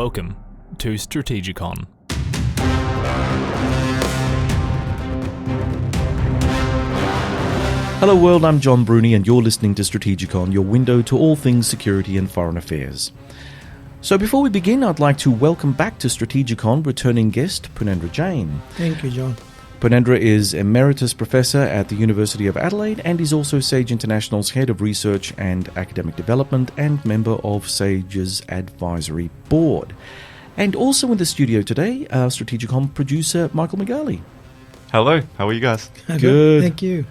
Welcome to Strategikon. Hello world, I'm John Bruni and you're listening to Strategikon, your window to all things security and foreign affairs. So before we begin, I'd like to welcome back to Strategikon returning guest Purnendra Jain. Thank you, John. Purnendra is Emeritus Professor at the University of Adelaide and is also SAGE International's Head of Research and Academic Development and member of SAGE's Advisory Board. And also in the studio today, our Strategikon producer Michael McGarley. Hello, how are you guys? Good. Thank you.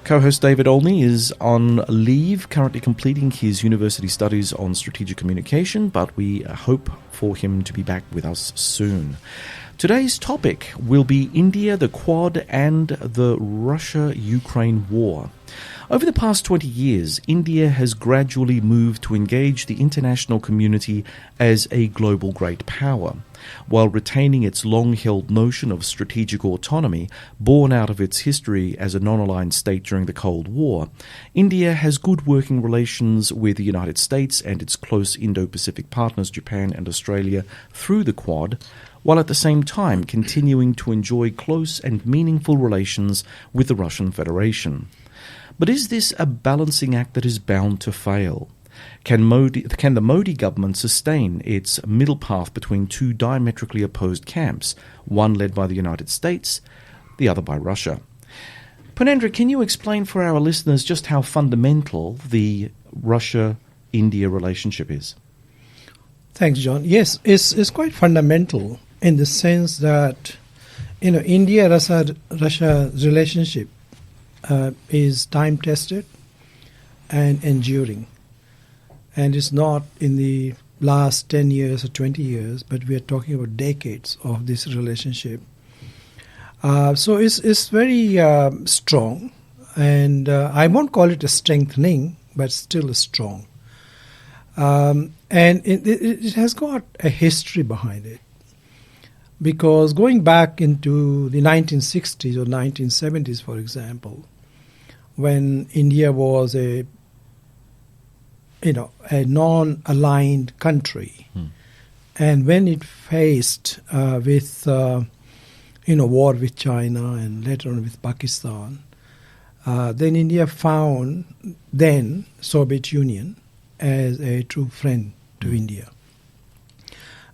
Co-host David Olney is on leave, currently completing his university studies on strategic communication, but we hope for him to be back with us soon. Today's topic will be India, the Quad, and the Russia-Ukraine war. Over the past 20 years, India has gradually moved to engage the international community as a global great power, while retaining its long-held notion of strategic autonomy born out of its history as a non-aligned state during the Cold War. India has good working relations with the United States and its close Indo-Pacific partners Japan and Australia through the Quad, while at the same time continuing to enjoy close and meaningful relations with the Russian Federation. But is this a balancing act that is bound to fail? Can the Modi government sustain its middle path between two diametrically opposed camps, one led by the United States, the other by Russia? Purnendra, can you explain for our listeners just how fundamental the Russia-India relationship is? Thanks, John. Yes, it's quite fundamental in the sense that, India-Russia relationship is time-tested and enduring. And it's not in the last 10 years or 20 years, but we are talking about decades of this relationship. So it's very strong, and I won't call it a strengthening, but still strong. And it has got a history behind it. Because going back into the 1960s or 1970s, for example, when India was a non-aligned country, and when it faced with war with China and later on with Pakistan, then India found then Soviet Union as a true friend to India.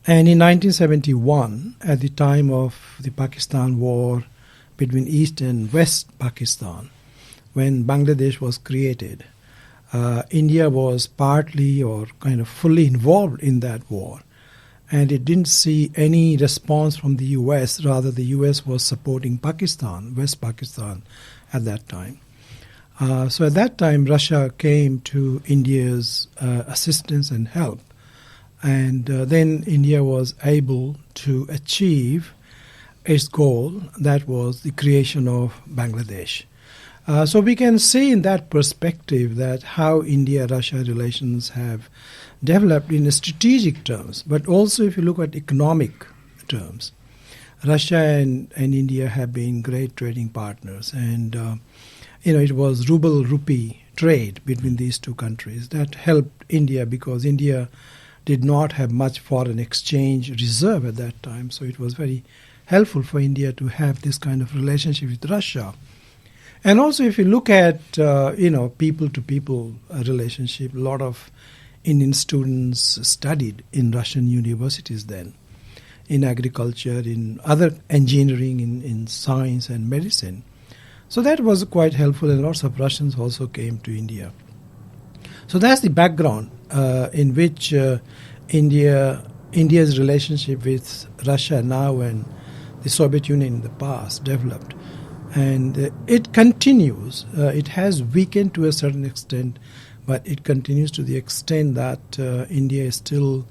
And in 1971, at the time of the Pakistan war between East and West Pakistan, when Bangladesh was created, India was partly or kind of fully involved in that war. And it didn't see any response from the US. Rather, the US was supporting Pakistan, West Pakistan, at that time. So at that time, Russia came to India's assistance and help. And then India was able to achieve its goal, that was the creation of Bangladesh. So we can see in that perspective that how India-Russia relations have developed in strategic terms, but also if you look at economic terms. Russia and India have been great trading partners, and it was ruble-rupee trade between these two countries that helped India because India did not have much foreign exchange reserve at that time, so it was very helpful for India to have this kind of relationship with Russia. And also if you look at, people-to-people relationship, a lot of Indian students studied in Russian universities then, in agriculture, in other engineering, in science and medicine. So that was quite helpful, and lots of Russians also came to India. So that's the background in which India's relationship with Russia now and the Soviet Union in the past developed. And it continues. It has weakened to a certain extent, but it continues to the extent that India is still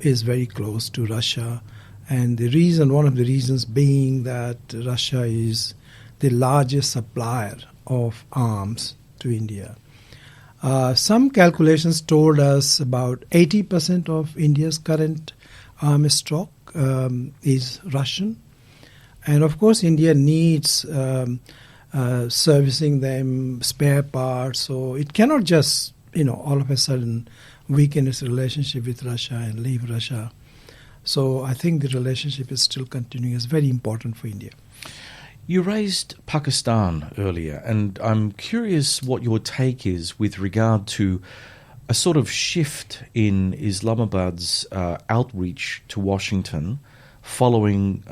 is very close to Russia. And one of the reasons being that Russia is the largest supplier of arms to India. Some calculations told us about 80% of India's current arms stock is Russian. And of course, India needs servicing them, spare parts. So it cannot just, all of a sudden weaken its relationship with Russia and leave Russia. So I think the relationship is still continuing. It's very important for India. You raised Pakistan earlier, and I'm curious what your take is with regard to a sort of shift in Islamabad's outreach to Washington following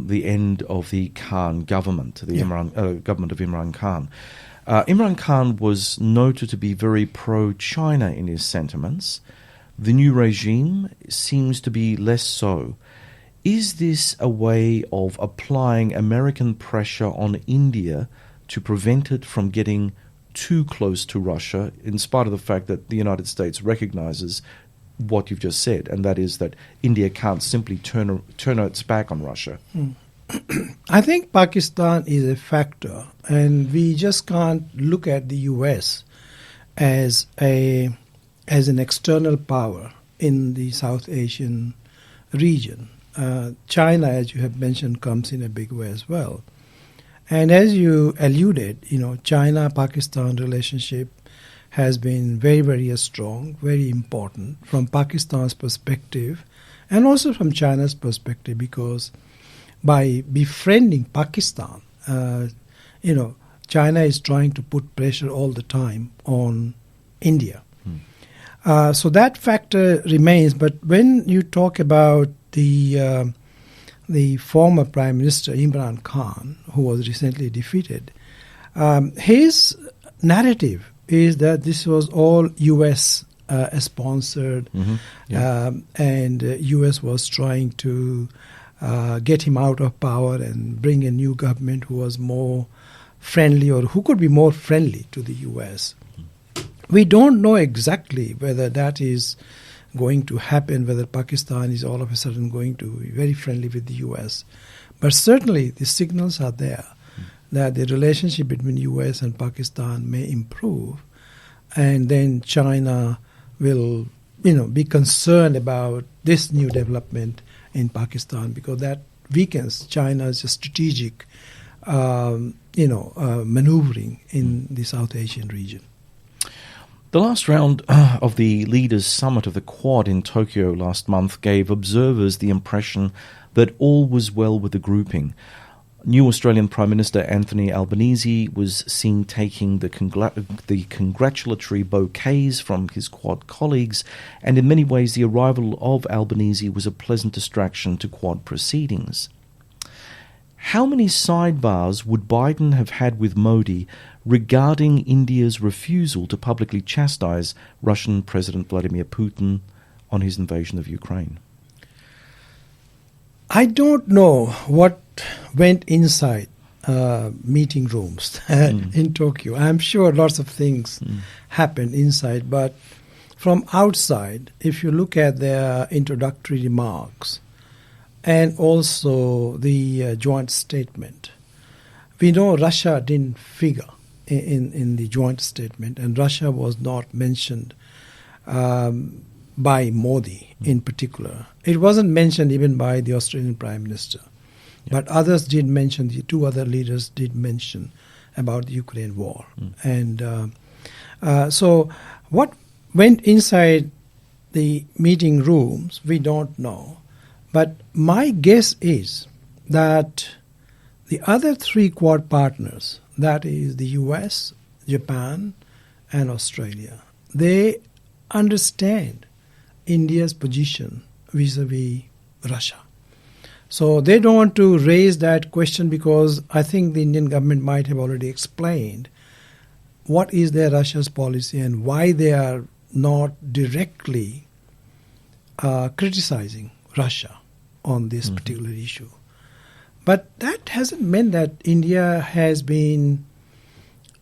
the end of the Khan government, the government of Imran Khan. Imran Khan was noted to be very pro-China in his sentiments. The new regime seems to be less so. Is this a way of applying American pressure on India to prevent it from getting too close to Russia, in spite of the fact that the United States recognizes what you've just said, and that is that India can't simply turn its back on Russia? I think Pakistan is a factor, and we just can't look at the U.S. as an external power in the South Asian region. China, as you have mentioned, comes in a big way as well. And as you alluded, China-Pakistan relationship has been very, very strong, very important from Pakistan's perspective and also from China's perspective, because by befriending Pakistan, China is trying to put pressure all the time on India. So that factor remains. But when you talk about the former Prime Minister Imran Khan, who was recently defeated, his narrative is that this was all U.S. Sponsored, and U.S. was trying to get him out of power and bring a new government who was more friendly, or who could be more friendly to the U.S. We don't know exactly whether that is going to happen, whether Pakistan is all of a sudden going to be very friendly with the U.S. But certainly the signals are there that the relationship between U.S. and Pakistan may improve, and then China will, be concerned about this new development in Pakistan, because that weakens China's strategic, maneuvering in the South Asian region. The last round of the Leaders' Summit of the Quad in Tokyo last month gave observers the impression that all was well with the grouping. New Australian Prime Minister Anthony Albanese was seen taking the congratulatory bouquets from his Quad colleagues, and in many ways the arrival of Albanese was a pleasant distraction to Quad proceedings. How many sidebars would Biden have had with Modi regarding India's refusal to publicly chastise Russian President Vladimir Putin on his invasion of Ukraine? I don't know what went inside meeting rooms in Tokyo. I'm sure lots of things happened inside, but from outside, if you look at their introductory remarks and also the joint statement, we know Russia didn't figure in the joint statement, and Russia was not mentioned by Modi in particular. It wasn't mentioned even by the Australian Prime Minister. But others did mention, the two other leaders did mention about the Ukraine war. And so what went inside the meeting rooms, we don't know. But my guess is that the other three Quad partners, that is the US, Japan, and Australia, they understand India's position vis-a-vis Russia. So they don't want to raise that question, because I think the Indian government might have already explained what is their Russia's policy and why they are not directly criticizing Russia on this particular issue. But that hasn't meant that India has been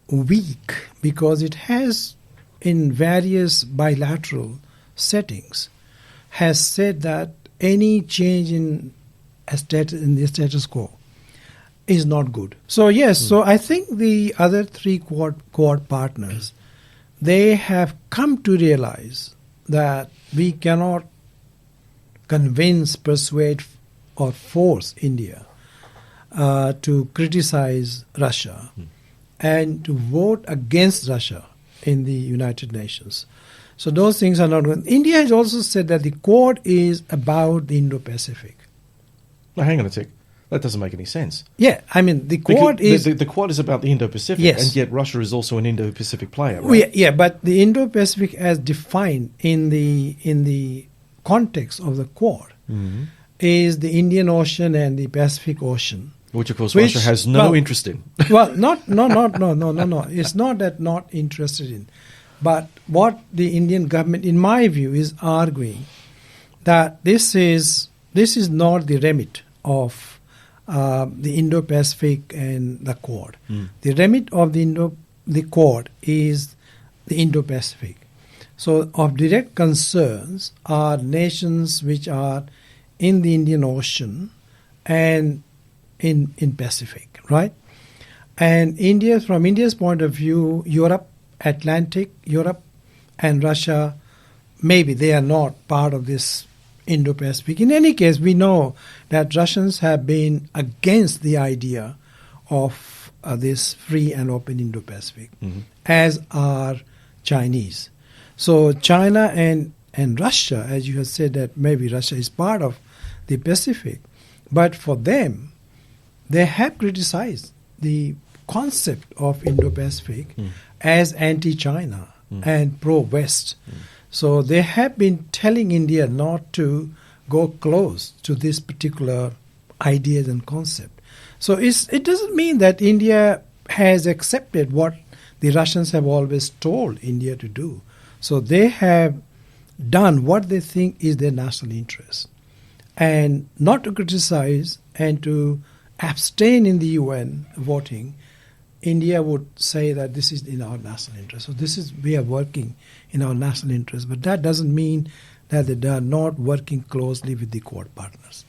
weak, because it has, in various bilateral settings, has said that any change in the status quo is not good. So yes, so I think the other three Quad partners, they have come to realize that we cannot convince, persuade, or force India to criticize Russia and to vote against Russia in the United Nations. So those things are not going. India has also said that the Quad is about the Indo-Pacific. Now, hang on a tick. That doesn't make any sense. Yeah, I mean, the Quad Because is... the Quad is about the Indo-Pacific, Yes. and yet Russia is also an Indo-Pacific player, Well, right? yeah, but the Indo-Pacific as defined in the context of the Quad Mhm. is the Indian Ocean and the Pacific Ocean. Which, of course, Which- Russia has no well, interest in. Well, no. It's not that not interested in. But what the Indian government, in my view, is arguing that this is not the remit of the Indo-Pacific and the Quad. The remit of the Quad is the Indo-Pacific. So of direct concerns are nations which are in the Indian Ocean and in Pacific, right? And India, from India's point of view, Europe and Russia, maybe they are not part of this Indo-Pacific. In any case, we know that Russians have been against the idea of this free and open Indo-Pacific, as are Chinese. So China and Russia, as you have said, that maybe Russia is part of the Pacific, but for them, they have criticized the concept of Indo-Pacific as anti-China and pro-West. So they have been telling India not to go close to this particular ideas and concept. So it doesn't mean that India has accepted what the Russians have always told India to do. So they have done what they think is their national interest. And not to criticize and to abstain in the UN voting, India would say that this is in our national interest. So we are working in our national interest. But that doesn't mean that they are not working closely with the Quad partners.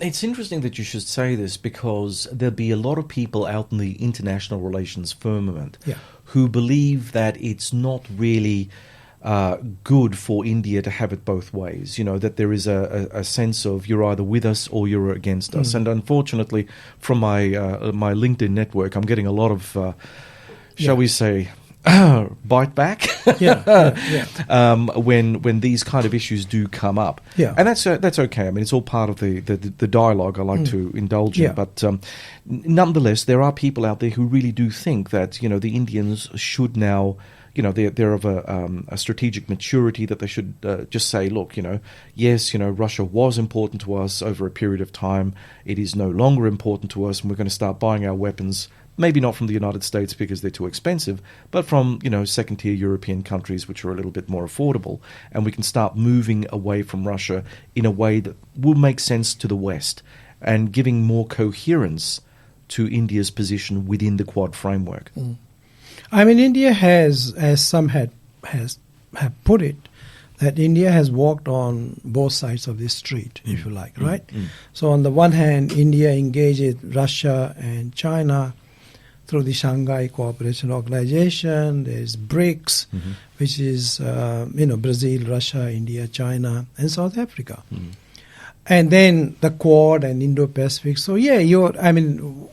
It's interesting that you should say this because there'll be a lot of people out in the international relations firmament who believe that it's not really good for India to have it both ways. You know, that there is a sense of you're either with us or you're against us. And unfortunately, from my my LinkedIn network, I'm getting a lot of, shall we say, bite back when these kind of issues do come up. And that's okay. I mean, it's all part of the dialogue I like to indulge in. But nonetheless, there are people out there who really do think that, you know, the Indians should now, you know, they're of a strategic maturity that they should just say, look, you know, yes, you know, Russia was important to us over a period of time. It is no longer important to us, and we're going to start buying our weapons, maybe not from the United States because they're too expensive, but from, you know, second-tier European countries which are a little bit more affordable, and we can start moving away from Russia in a way that will make sense to the West and giving more coherence to India's position within the Quad framework. I mean, India has, as some have put it, that India has walked on both sides of the street, if you like, right? So on the one hand, India engages Russia and China through the Shanghai Cooperation Organization. There's BRICS, which is Brazil, Russia, India, China, and South Africa. And then the Quad and Indo-Pacific. So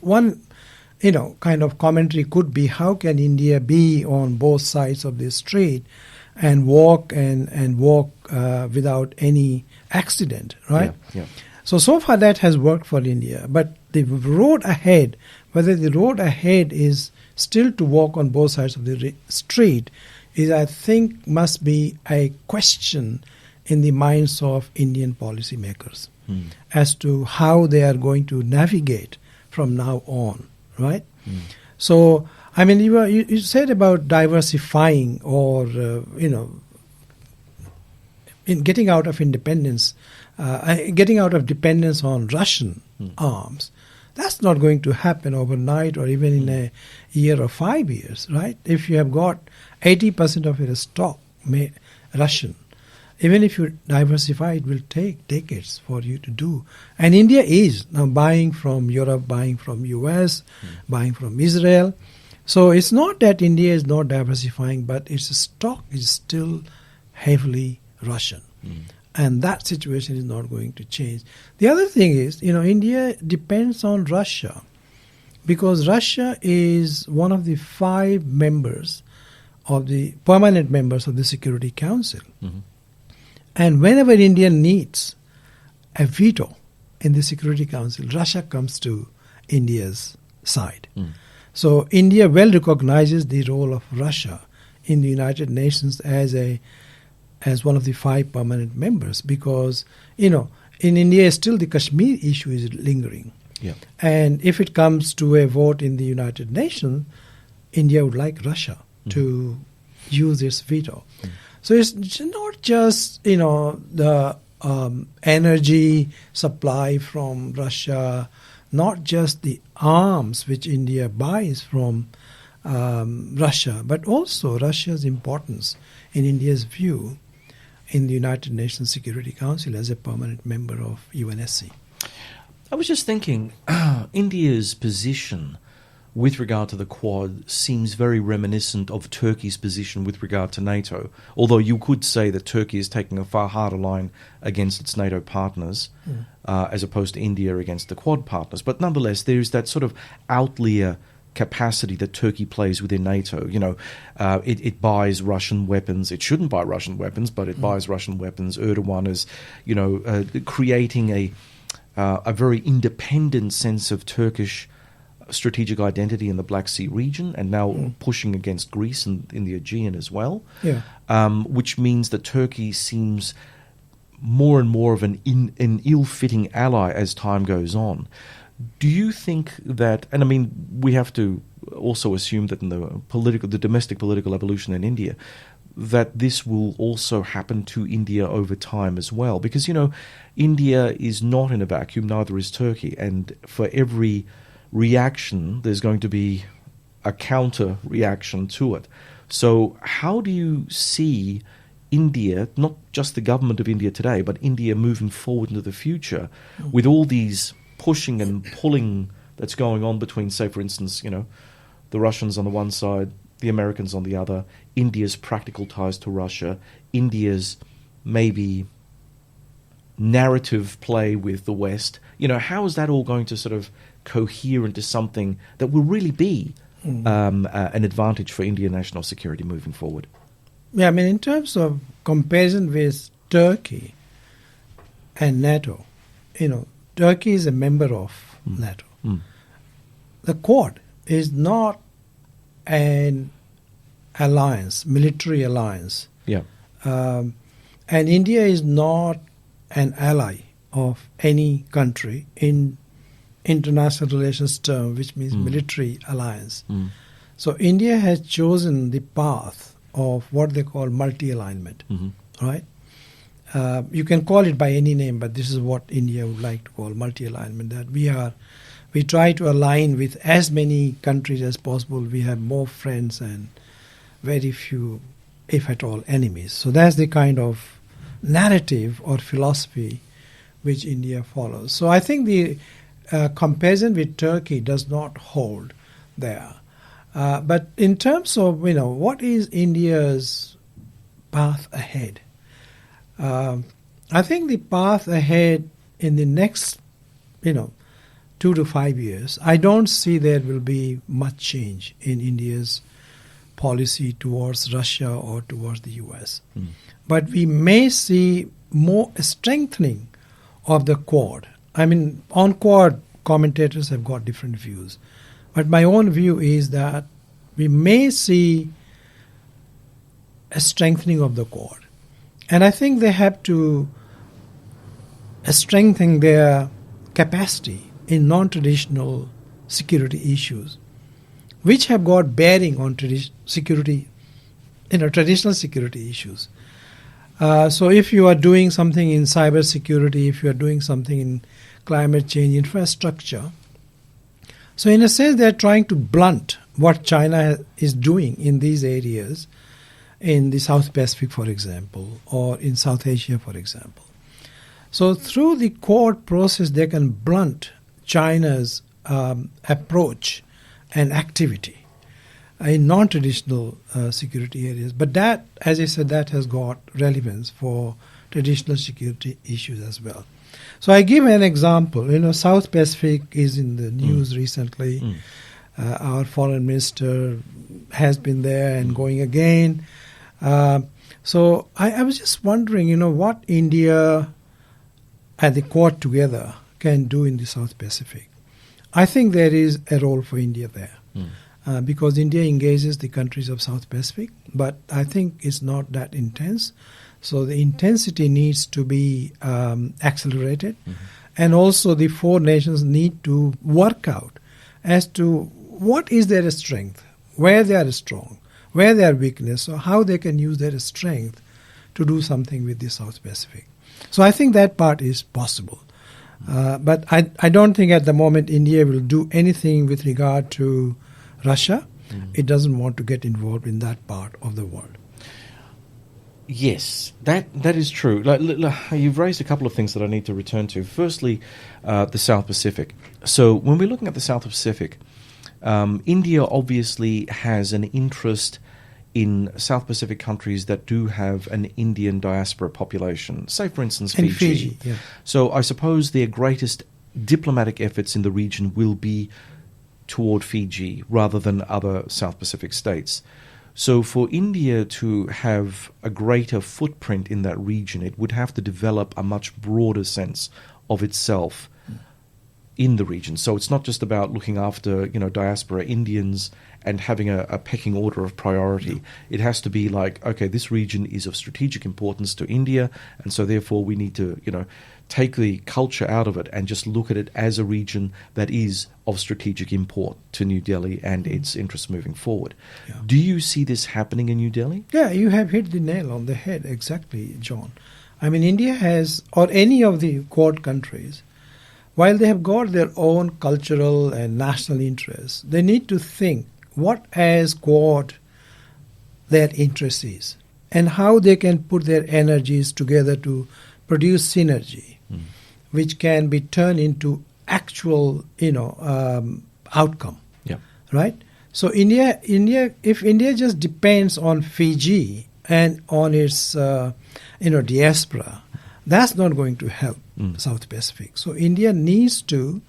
one kind of commentary could be, how can India be on both sides of the street and walk without any accident, right? So far that has worked for India. But the road ahead, whether the road ahead is still to walk on both sides of the street, is, I think, must be a question in the minds of Indian policymakers as to how they are going to navigate from now on. Right? So, I mean, you said about diversifying or, in getting out of independence, getting out of dependence on Russian arms. That's not going to happen overnight or even in a year or 5 years, right? If you have got 80% of your stock Russian, even if you diversify, it will take decades for you to do. And India is now buying from Europe, buying from US, buying from Israel. So it's not that India is not diversifying, but its stock is still heavily Russian. And that situation is not going to change. The other thing is, India depends on Russia because Russia is one of the 5 members of the permanent members of the Security Council. Mm-hmm. And whenever India needs a veto in the Security Council, Russia comes to India's side. So India well recognizes the role of Russia in the United Nations as one of the 5 permanent members, because, in India still the Kashmir issue is lingering. Yeah. And if it comes to a vote in the United Nations, India would like Russia to use its veto. So it's not just, the energy supply from Russia, not just the arms which India buys from Russia, but also Russia's importance in India's view in the United Nations Security Council as a permanent member of UNSC. I was just thinking, India's position with regard to the Quad seems very reminiscent of Turkey's position with regard to NATO, although you could say that Turkey is taking a far harder line against its NATO partners as opposed to India against the Quad partners. But nonetheless, there's that sort of outlier capacity that Turkey plays within NATO. It buys Russian weapons. It shouldn't buy Russian weapons, but it buys Russian weapons. Erdogan is, creating a very independent sense of Turkish strategic identity in the Black Sea region, and now pushing against Greece in the Aegean as well, which means that Turkey seems more and more of an ill-fitting ally as time goes on. Do you think that, and I mean, we have to also assume that in the domestic political evolution in India, that this will also happen to India over time as well? Because, India is not in a vacuum, neither is Turkey, and for every reaction, there's going to be a counter reaction to it. So how do you see India, not just the government of India today, but India moving forward into the future with all these pushing and pulling that's going on between, say, for instance, the Russians on the one side, the Americans on the other, India's practical ties to Russia, India's maybe narrative play with the West? How is that all going to sort of cohere into something that will really be an advantage for Indian national security moving forward? Yeah, I mean, in terms of comparison with Turkey and NATO, Turkey is a member of NATO. The Quad is not an alliance, military alliance. Yeah. And India is not an ally of any country in international relations term, which means military alliance. So India has chosen the path of what they call multi-alignment, right? You can call it by any name, but this is what India would like to call multi-alignment, that we try to align with as many countries as possible. We have more friends and very few, if at all, enemies. So that's the kind of narrative or philosophy which India follows. So I think the comparison with Turkey does not hold there. But in terms of, what is India's path ahead? I think the path ahead in the next, 2 to 5 years, I don't see there will be much change in India's policy towards Russia or towards the US. But we may see more strengthening of the Quad. I mean, on Quad, commentators have got different views. But my own view is that we may see a strengthening of the Quad. And I think they have to strengthen their capacity in non-traditional security issues, which have got bearing on traditional security issues. So if you are doing something in cyber security, if you are doing something in climate change infrastructure, so in a sense they are trying to blunt what China is doing in these areas, in the South Pacific, for example, or in South Asia, for example. So through the Quad process, they can blunt China's approach and activity in non-traditional security areas. But that, as I said, that has got relevance for traditional security issues as well. So I give an example. South Pacific is in the news recently. Our foreign minister has been there and going again. So I was just wondering, what India and the Quad together can do in the South Pacific. I think there is a role for India there because India engages the countries of South Pacific, but I think it's not that intense. So the intensity needs to be accelerated, and also the four nations need to work out as to what is their strength, where they are strong, where they are weakness, or how they can use their strength to do something with the South Pacific. So I think that part is possible. But I don't think at the moment India will do anything with regard to Russia. It doesn't want to get involved in that part of the world. Yes, that is true. You've raised a couple of things that I need to return to. Firstly, the South Pacific. So when we're looking at the South Pacific, India obviously has an interest in South Pacific countries that do have an Indian diaspora population. Say, for instance, Fiji. Fiji, yeah. So I suppose their greatest diplomatic efforts in the region will be toward Fiji rather than other South Pacific states. So for India to have a greater footprint in that region, it would have to develop a much broader sense of itself in the region. So it's not just about looking after, diaspora Indians and having a pecking order of priority. It has to be like, okay, this region is of strategic importance to India, and so therefore we need to, take the culture out of it and just look at it as a region that is of strategic import to New Delhi and its interests moving forward. Yeah. Do you see this happening in New Delhi? Yeah, you have hit the nail on the head, exactly, John. I mean, India has, or any of the Quad countries, while they have got their own cultural and national interests, they need to think what as Quad their interest is and how they can put their energies together to produce synergy, which can be turned into actual, outcome. Yeah. Right? So India, if India just depends on Fiji and on its, diaspora, that's not going to help South Pacific. So India needs to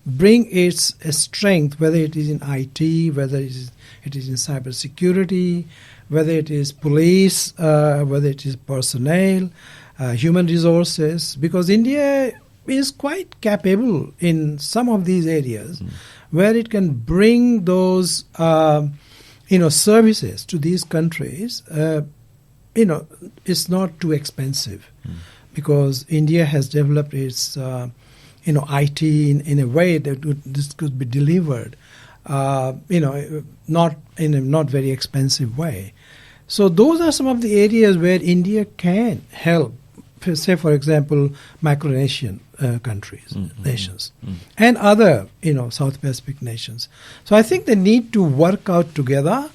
bring its strength, whether it is in IT, whether it is in cybersecurity, whether it is police, whether it is personnel, human resources, because India is quite capable in some of these areas where it can bring those, services to these countries. It's not too expensive. Because India has developed its, IT in a way that this could be delivered, not in a not very expensive way. So those are some of the areas where India can help. Say, for example, Micronesian countries, nations, and other, South Pacific nations. So I think they need to work out together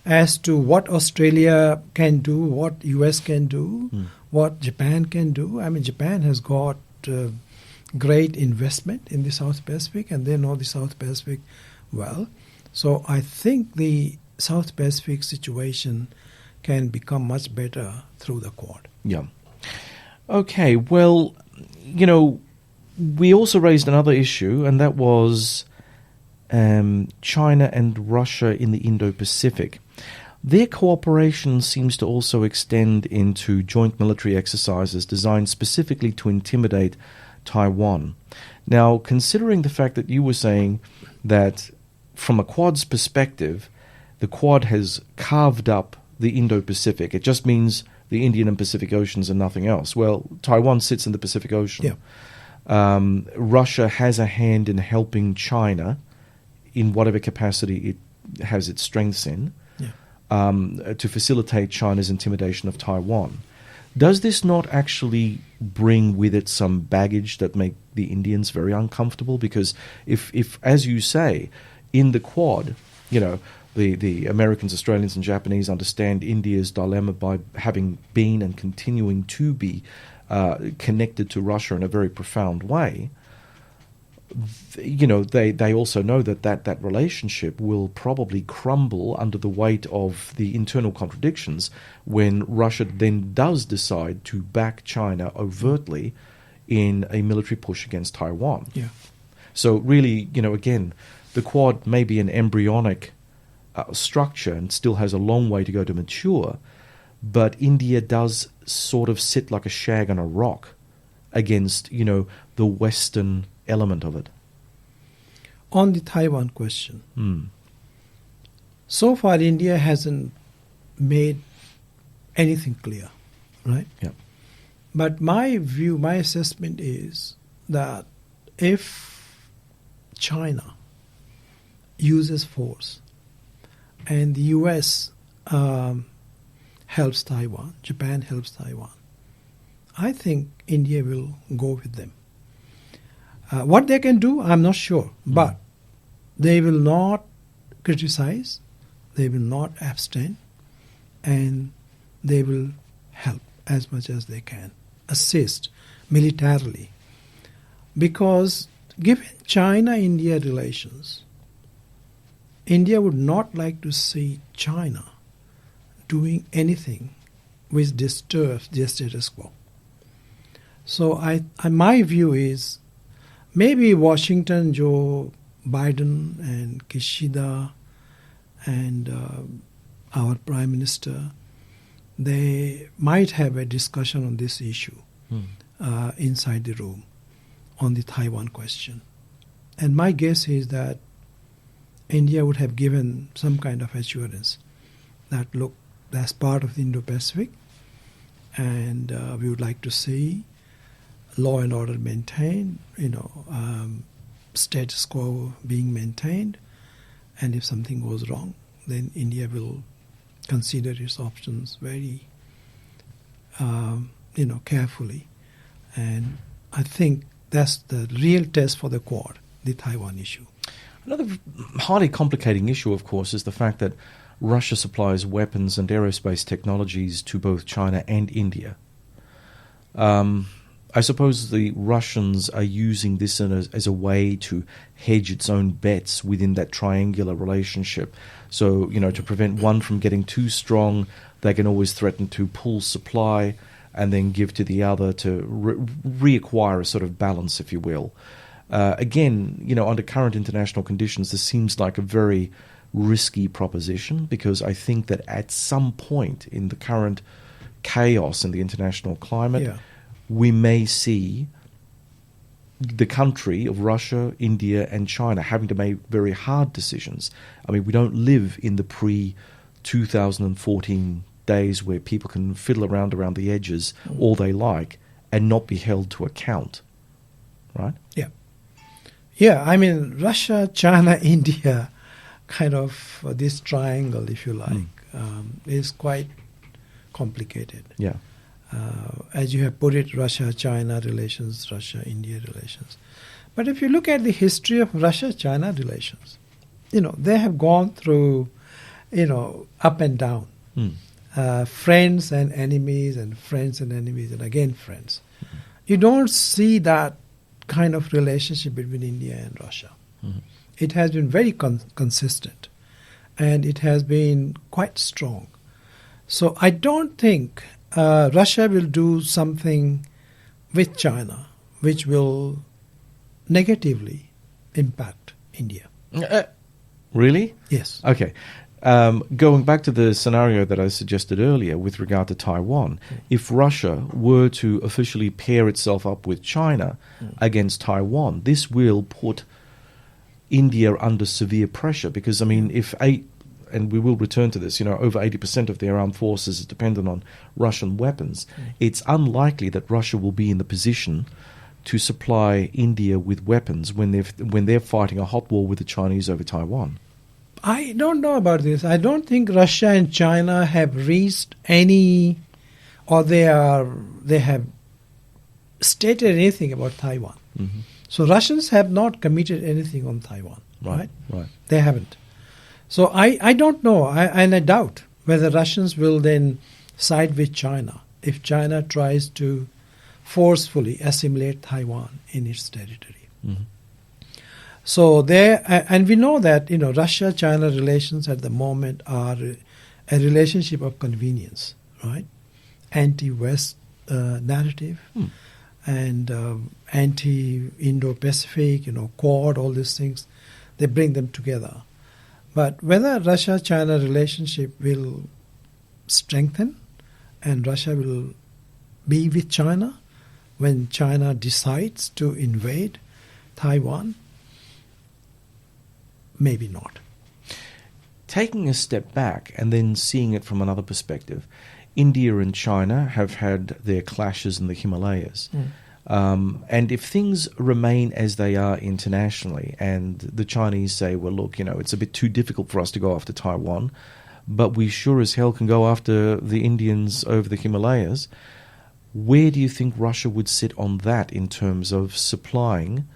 as to what Australia can do, what US can do, what Japan can do. I mean, Japan has got great investment in the South Pacific, and they know the South Pacific well. So I think the South Pacific situation can become much better through the Quad. Yeah. Okay, well, we also raised another issue, and that was China and Russia in the Indo-Pacific. Their cooperation seems to also extend into joint military exercises designed specifically to intimidate Taiwan. Now, considering the fact that you were saying that from a Quad's perspective, the Quad has carved up the Indo-Pacific, it just means the Indian and Pacific Oceans and nothing else. Well, Taiwan sits in the Pacific Ocean. Yeah. Russia has a hand in helping China in whatever capacity it has its strengths in. To facilitate China's intimidation of Taiwan. Does this not actually bring with it some baggage that make the Indians very uncomfortable? Because if as you say, in the Quad, the Americans, Australians and Japanese understand India's dilemma by having been and continuing to be connected to Russia in a very profound way, they also know that relationship will probably crumble under the weight of the internal contradictions when Russia then does decide to back China overtly in a military push against Taiwan. Yeah. So really, again, the Quad may be an embryonic structure and still has a long way to go to mature, but India does sort of sit like a shag on a rock against, the Western element of it. On the Taiwan question, so far India hasn't made anything clear, right? Yeah. But my view, my assessment is that if China uses force and the US helps Taiwan, Japan helps Taiwan, I think India will go with them. What they can do, I'm not sure, but they will not criticize, they will not abstain, and they will help as much as they can, assist militarily. Because given China-India relations, India would not like to see China doing anything which disturbs their status quo. So my view is maybe Washington, Joe Biden and Kishida and our Prime Minister, they might have a discussion on this issue inside the room on the Taiwan question. And my guess is that India would have given some kind of assurance that, look, that's part of the Indo-Pacific and we would like to see law and order maintained, status quo being maintained, and if something goes wrong, then India will consider its options very, carefully. And I think that's the real test for the Quad, the Taiwan issue. Another highly complicating issue, of course, is the fact that Russia supplies weapons and aerospace technologies to both China and India. I suppose the Russians are using this as a way to hedge its own bets within that triangular relationship. So, to prevent one from getting too strong, they can always threaten to pull supply and then give to the other to reacquire a sort of balance, if you will. Again, under current international conditions, this seems like a very risky proposition, because I think that at some point in the current chaos in the international climate, we may see the country of Russia, India, and China having to make very hard decisions. I mean, we don't live in the pre-2014 days where people can fiddle around the edges all they like and not be held to account, right? Yeah. Yeah, I mean, Russia, China, India, kind of this triangle, if you like, is quite complicated. Yeah. As you have put it, Russia-China relations, Russia-India relations. But if you look at the history of Russia-China relations, they have gone through, up and down. Friends and enemies and friends and enemies and again friends. You don't see that kind of relationship between India and Russia. It has been very consistent and it has been quite strong. So I don't think Russia will do something with China which will negatively impact India. Really? Yes. Okay. Going back to the scenario that I suggested earlier with regard to Taiwan, if Russia were to officially pair itself up with China against Taiwan, this will put India under severe pressure, because, I mean, and we will return to this, over 80% of their armed forces is dependent on Russian weapons. It's unlikely that Russia will be in the position to supply India with weapons when they're fighting a hot war with the Chinese over Taiwan. I don't know about this. I don't think Russia and China have reached any, or they have stated anything about Taiwan. So Russians have not committed anything on Taiwan, right? They haven't. So I don't know, and I doubt whether Russians will then side with China if China tries to forcefully assimilate Taiwan in its territory. So and we know that Russia-China relations at the moment are a relationship of convenience, right? Anti-West narrative and anti-Indo-Pacific, Quad, all these things. they bring them together. But whether Russia-China relationship will strengthen and Russia will be with China when China decides to invade Taiwan, maybe not. Taking a step back and then seeing it from another perspective, India and China have had their clashes in the Himalayas. And if things remain as they are internationally and the Chinese say, well, look, it's a bit too difficult for us to go after Taiwan, but we sure as hell can go after the Indians over the Himalayas, where do you think Russia would sit on that in terms of supplying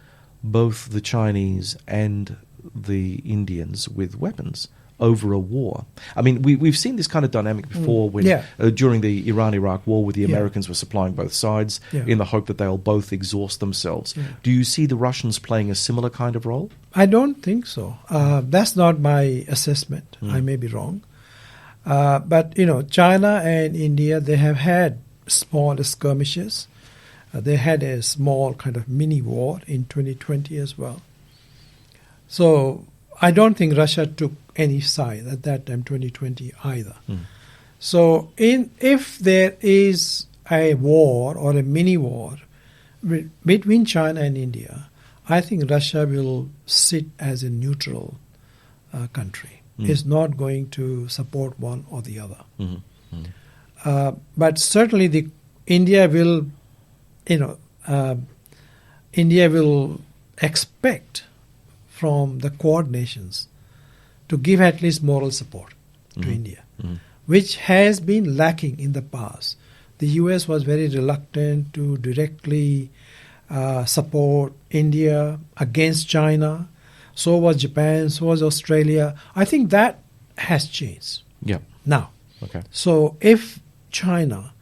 both the Chinese and the Indians with weapons over a war? I mean, we've seen this kind of dynamic before when during the Iran-Iraq war, where the Americans were supplying both sides in the hope that they'll both exhaust themselves. Do you see the Russians playing a similar kind of role? I don't think so. That's not my assessment. I may be wrong. But, China and India, they have had small skirmishes. They had a small kind of mini war in 2020 as well. So I don't think Russia took any side at that time, 2020 either. So if there is a war or a mini war between China and India, I think Russia will sit as a neutral country. It's not going to support one or the other. But certainly India will expect from the Quad nations to give at least moral support to India, which has been lacking in the past. The US was very reluctant to directly support India against China. So was Japan, so was Australia. I think that has changed now. So if China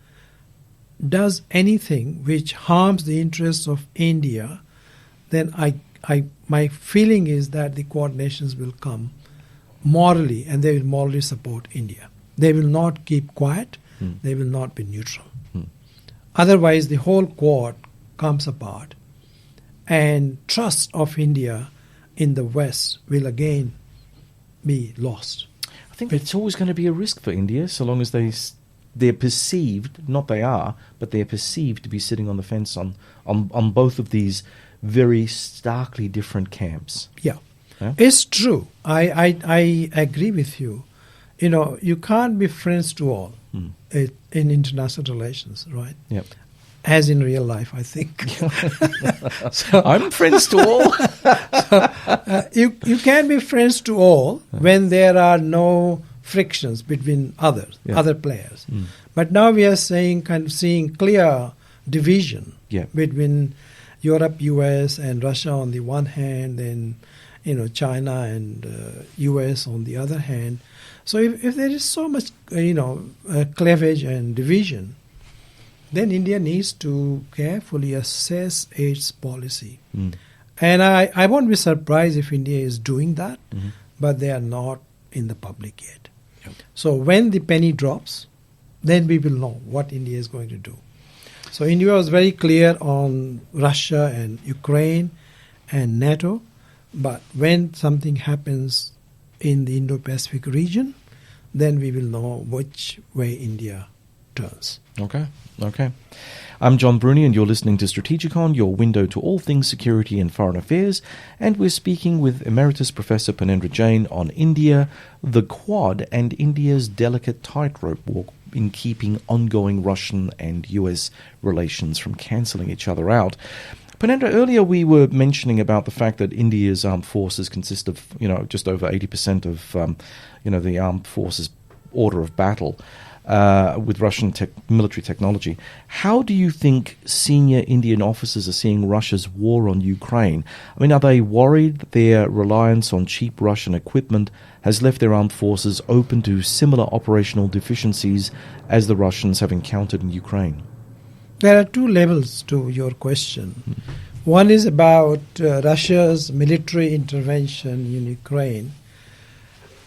does anything which harms the interests of India, then my feeling is that the Quad nations will come morally and they will morally support India. They will not keep quiet. They will not be neutral. Otherwise, the whole Quad comes apart and trust of India in the West will again be lost. I think it's always going to be a risk for India so long as they're perceived, not they are, but they're perceived to be sitting on the fence on both of these very starkly different camps. Yeah. It's true. I agree with you. You can't be friends to all in international relations, right? Yep. As in real life, I think. I'm friends to all. You can be friends to all when there are no frictions between other players. But now we are seeing clear division between Europe, US, and Russia on the one hand, and China and US on the other hand. So if there is so much cleavage and division, then India needs to carefully assess its policy. And I won't be surprised if India is doing that, but they are not in the public yet. So when the penny drops, then we will know what India is going to do. So India was very clear on Russia and Ukraine and NATO, but when something happens in the Indo-Pacific region, then we will know which way India turns. Okay. I'm John Bruni, and you're listening to Strategikon, your window to all things security and foreign affairs, and we're speaking with Emeritus Professor Purnendra Jain on India, the Quad, and India's delicate tightrope walk in keeping ongoing Russian and US relations from cancelling each other out. Purnendra, earlier we were mentioning about the fact that India's armed forces consist of, just over 80% of, the armed forces order of battle with Russian military technology. How do you think senior Indian officers are seeing Russia's war on Ukraine? I mean, are they worried that their reliance on cheap Russian equipment has left their armed forces open to similar operational deficiencies as the Russians have encountered in Ukraine? There are two levels to your question. One is about Russia's military intervention in Ukraine.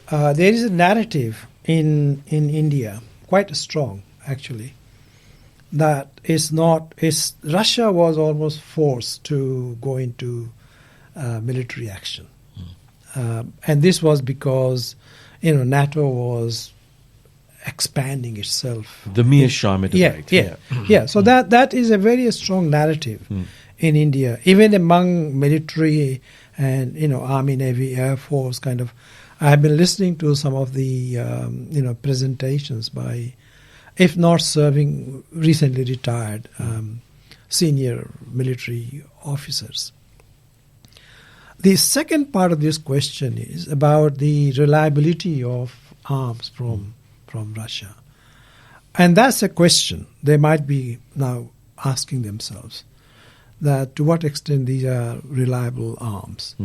There is a narrative in India, quite strong actually, that Russia was almost forced to go into military action. And this was because, NATO was expanding itself. The Mearsheimer debate. Yeah. So that is a very strong narrative in India, even among military and Army, Navy, Air Force kind of. I have been listening to some of the presentations by, if not serving, recently retired senior military officers. The second part of this question is about the reliability of arms from Russia. And that's a question they might be now asking themselves, that to what extent these are reliable arms.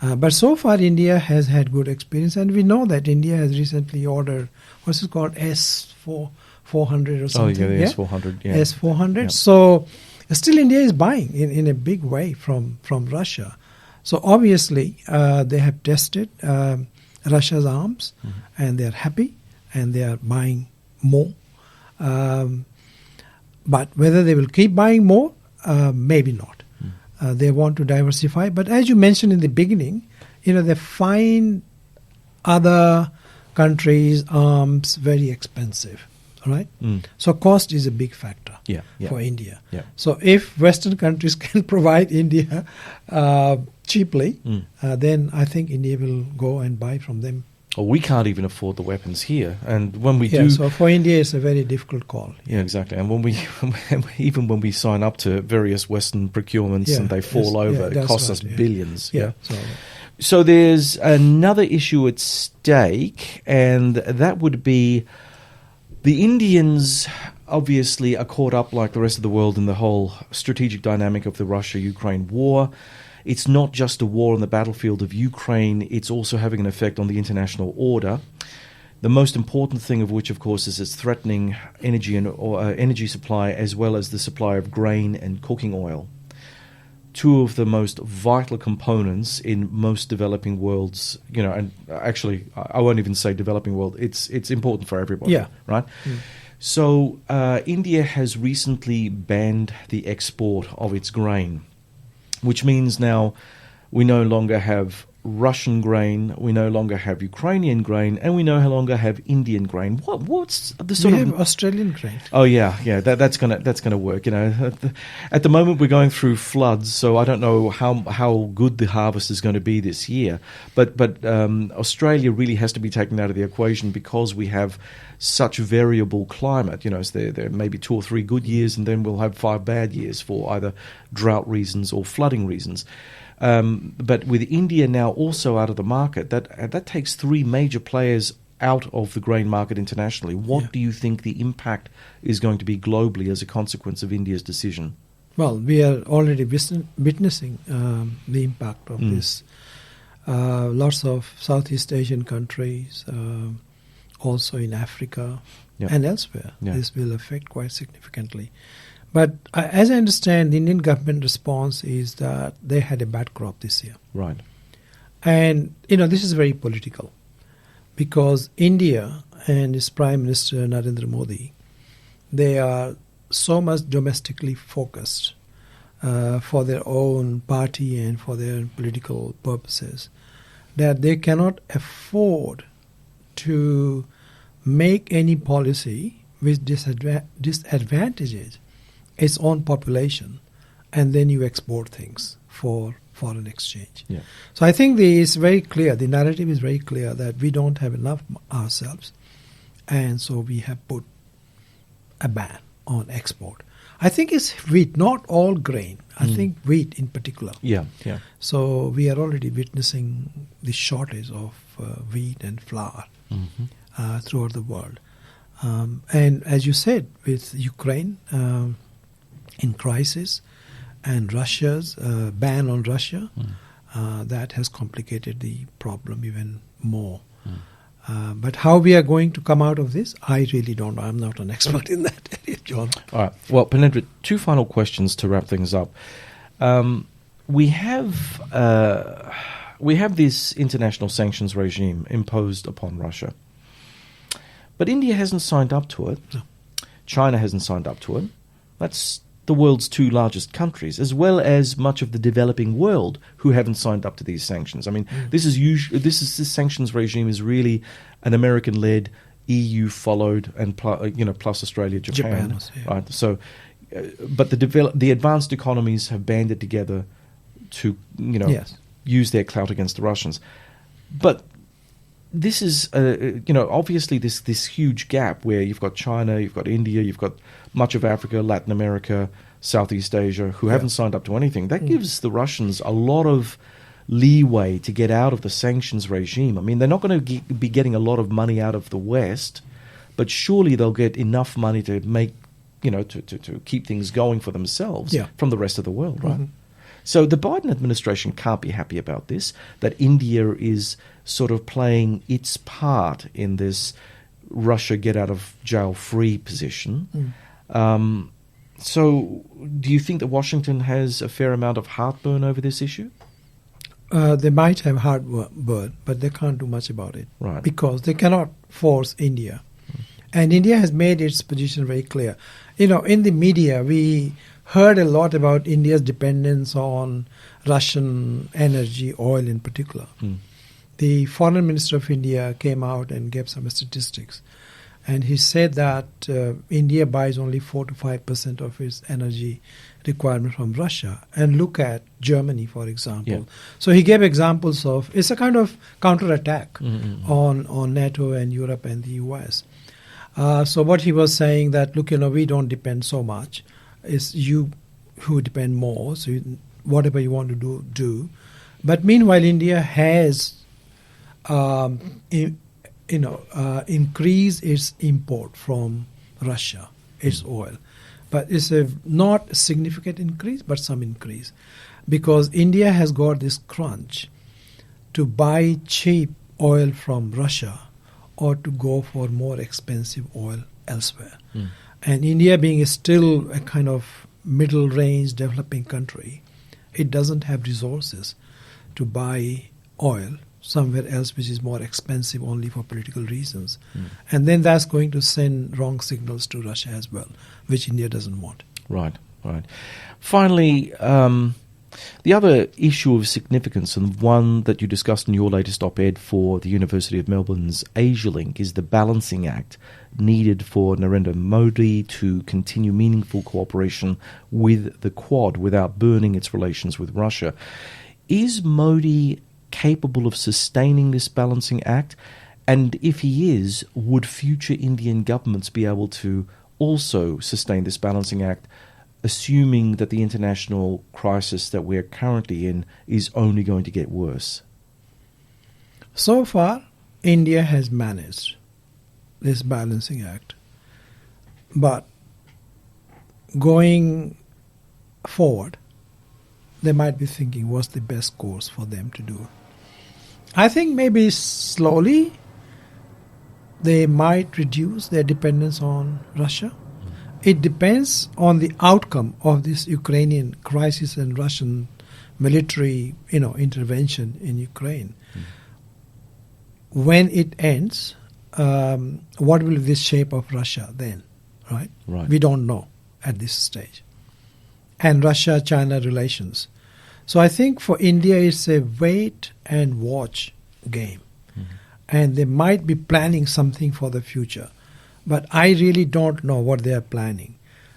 But so far India has had good experience, and we know that India has recently ordered, what's it called, S-400 or something? Oh, yeah, the S-400. Yeah. S-400. Yeah. So still India is buying in a big way from Russia. So obviously they have tested Russia's arms, and they are happy, and they are buying more. But whether they will keep buying more, maybe not. They want to diversify. But as you mentioned in the beginning, they find other countries' arms very expensive. Right? So cost is a big factor for India. Yeah. So if Western countries can provide India cheaply, then I think India will go and buy from them. Well, we can't even afford the weapons here, and when we do, so for India, it's a very difficult call. Yeah, exactly. And when we sign up to various Western procurements and they fall over, it costs us billions. Yeah. So there's another issue at stake, and that would be the Indians. Obviously, are caught up like the rest of the world in the whole strategic dynamic of the Russia-Ukraine war. It's not just a war on the battlefield of Ukraine, it's also having an effect on the international order. The most important thing of which, of course, is it's threatening energy and energy supply, as well as the supply of grain and cooking oil. Two of the most vital components in most developing worlds, and actually, I won't even say developing world, it's important for everybody, right? So India has recently banned the export of its grain, which means now we no longer have Russian grain, we no longer have Ukrainian grain, and we no longer have Indian grain. What's the sort of... We have Australian grain. Oh, yeah, that's gonna work. At the moment we're going through floods, so I don't know how good the harvest is going to be this year. But Australia really has to be taken out of the equation because we have such variable climate. So there may be 2 or 3 good years, and then we'll have 5 bad years for either drought reasons or flooding reasons. But with India now also out of the market, that takes 3 major players out of the grain market internationally. What do you think the impact is going to be globally as a consequence of India's decision? Well, we are already witnessing the impact of this. Lots of Southeast Asian countries, also in Africa and elsewhere, this will affect quite significantly. But as I understand, the Indian government response is that they had a bad crop this year. Right. And, this is very political because India and its Prime Minister Narendra Modi, they are so much domestically focused for their own party and for their political purposes that they cannot afford to make any policy which disadvantages its own population, and then you export things for foreign exchange. Yeah. So I think it's very clear, the narrative is very clear that we don't have enough ourselves, and so we have put a ban on export. I think it's wheat, not all grain. I think wheat in particular. Yeah. So we are already witnessing the shortage of wheat and flour throughout the world. And as you said, with Ukraine in crisis and Russia's ban on Russia, that has complicated the problem even more. But how we are going to come out of this, I really don't know. I'm not an expert in that area, John. All right. Well, Purnendra, 2 final questions to wrap things up. We have this international sanctions regime imposed upon Russia. But India hasn't signed up to it. No. China hasn't signed up to it. That's the world's two largest countries, as well as much of the developing world who haven't signed up to these sanctions. I mean, this sanctions regime is really an American-led, EU-followed, and plus Australia, Japan, right? So, but the advanced economies have banded together to use their clout against the Russians. But this is obviously this huge gap where you've got China, you've got India, you've got much of Africa, Latin America, Southeast Asia, who haven't signed up to anything. That gives the Russians a lot of leeway to get out of the sanctions regime. I mean, they're not going to be getting a lot of money out of the West, but surely they'll get enough money to make, to keep things going for themselves from the rest of the world, right? Mm-hmm. So the Biden administration can't be happy about this, that India is sort of playing its part in this Russia get-out-of-jail-free position. So do you think that Washington has a fair amount of heartburn over this issue? They might have heartburn, but they can't do much about it. Right. Because they cannot force India. And India has made its position very clear. In the media, we heard a lot about India's dependence on Russian energy, oil in particular. The foreign minister of India came out and gave some statistics. And he said that India buys only 4 to 5% of its energy requirement from Russia. And look at Germany, for example. Yeah. So he gave examples of, it's a kind of counterattack on NATO and Europe and the US. So what he was saying that, look, we don't depend so much. It's you who depend more. So whatever you want to do. But meanwhile, India has increase its import from Russia, its oil. But it's not a significant increase, but some increase. Because India has got this crunch to buy cheap oil from Russia or to go for more expensive oil elsewhere. And India being still a kind of middle-range developing country, it doesn't have resources to buy oil somewhere else which is more expensive only for political reasons. And then that's going to send wrong signals to Russia as well, which India doesn't want. Right. Finally, the other issue of significance, and one that you discussed in your latest op-ed for the University of Melbourne's Asia Link, is the balancing act needed for Narendra Modi to continue meaningful cooperation with the Quad without burning its relations with Russia. Is Modi capable of sustaining this balancing act? And if he is, would future Indian governments be able to also sustain this balancing act, assuming that the international crisis that we're currently in is only going to get worse? So far, India has managed this balancing act. But going forward, they might be thinking what's the best course for them to do. I think maybe slowly they might reduce their dependence on Russia. It depends on the outcome of this Ukrainian crisis and Russian military, intervention in Ukraine. When it ends, what will be the shape of Russia then? Right? We don't know at this stage. And Russia-China relations. So I think for India it's a wait and watch game. And they might be planning something for the future. But I really don't know what they are planning.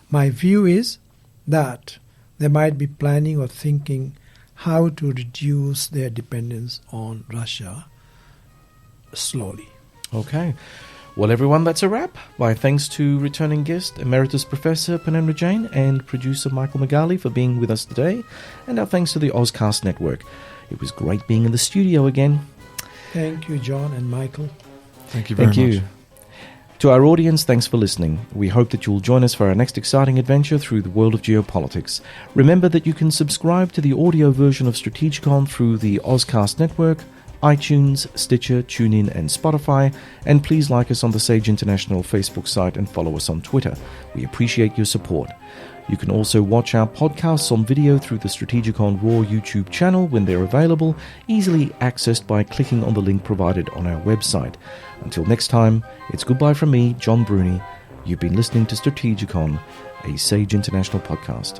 My view is that they might be planning or thinking how to reduce their dependence on Russia slowly. Okay. Well, everyone, that's a wrap. My thanks to returning guest, Emeritus Professor Purnendra Jain, and producer Michael Magali for being with us today. And our thanks to the Ozcast Network. It was great being in the studio again. Thank you, John and Michael. Thank you very much. To our audience, thanks for listening. We hope that you'll join us for our next exciting adventure through the world of geopolitics. Remember that you can subscribe to the audio version of Strategikon through the Ozcast Network, iTunes, Stitcher, TuneIn and Spotify, and please like us on the Sage International Facebook site and follow us on Twitter. We appreciate your support. You can also watch our podcasts on video through the Strategikon Raw YouTube channel when they're available, easily accessed by clicking on the link provided on our website. Until next time, it's goodbye from me, John Bruni. You've been listening to Strategikon, a Sage International podcast.